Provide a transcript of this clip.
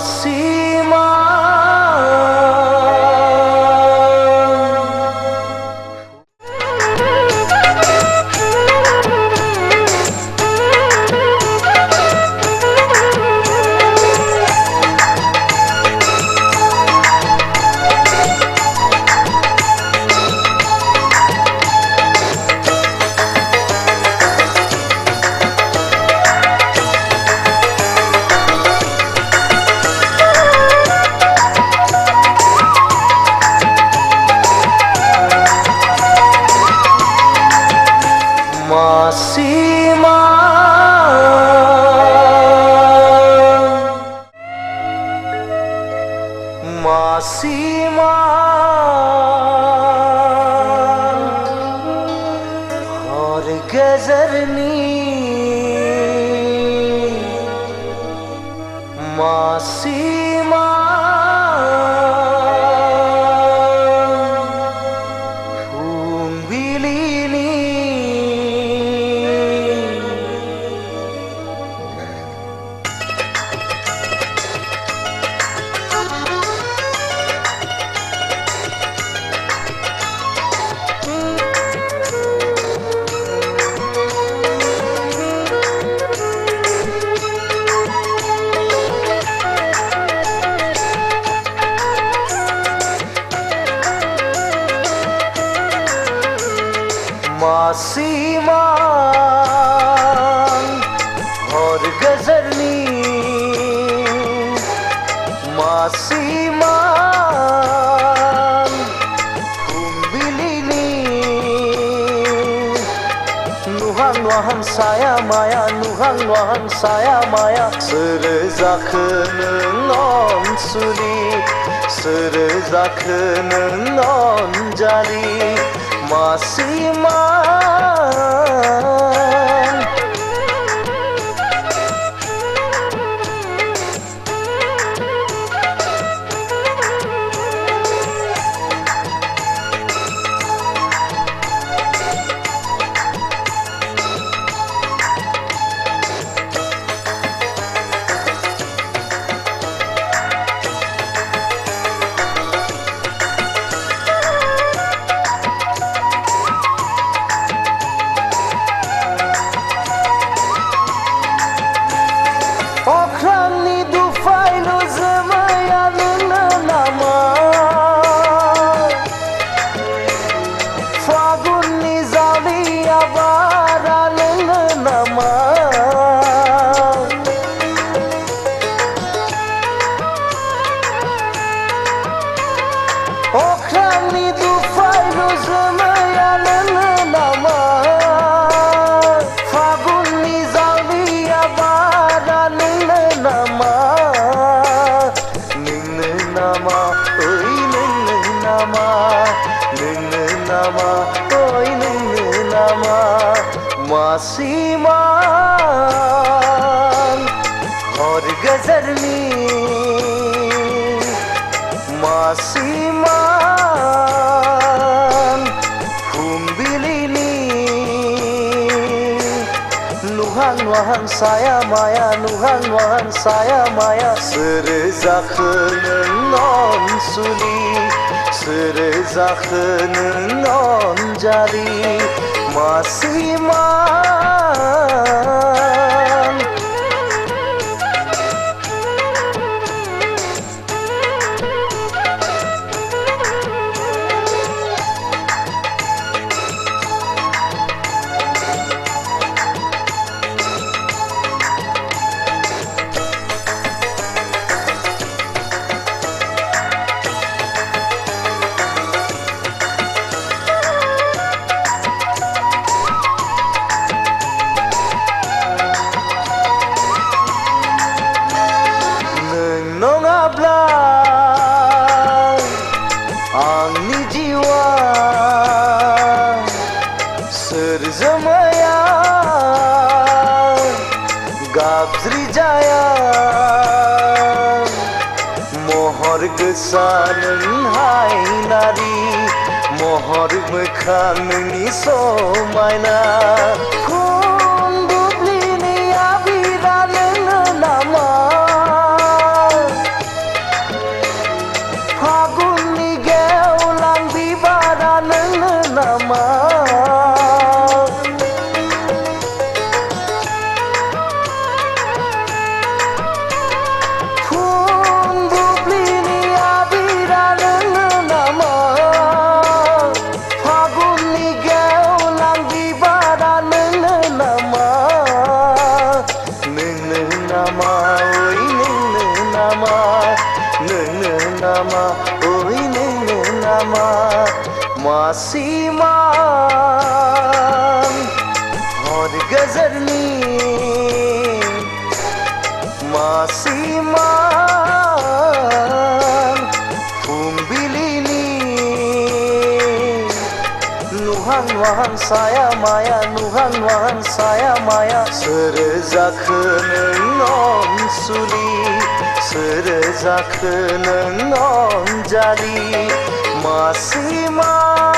Masima Masima Masima और गजरनी Masima Masima और गजरनी Masima Kumbilini Nuhan saya maya Nuhan saya maya Sırızakının onsuli Sırızakının oncali Masima Okrani dufaylu zemayanın nama Fagun nizami abaranın nama Okrani dufaylu zemayanın nama Fagun nizami abaranın nama Nını nama oy nını nama Nını nama oy nını nama Masiman और गजरनी Masiman Kumbilini Nuhan saya maya Nuhan saya maya Sırızakının onsuli Sırızakının oncali Masiman Nongablang angni jiwa serzamaya gabzri jaya mohor gesanın haynari mohor mekhanni somayna नामा ओइ नोंनो नामा मासिमान हर गेजेरनि मासिमान फुंबिलिनि नुहां साया माया नुहां साया माया सोर जाखो नों अनसुलि सोर जाखो नों अनजालि मासिमान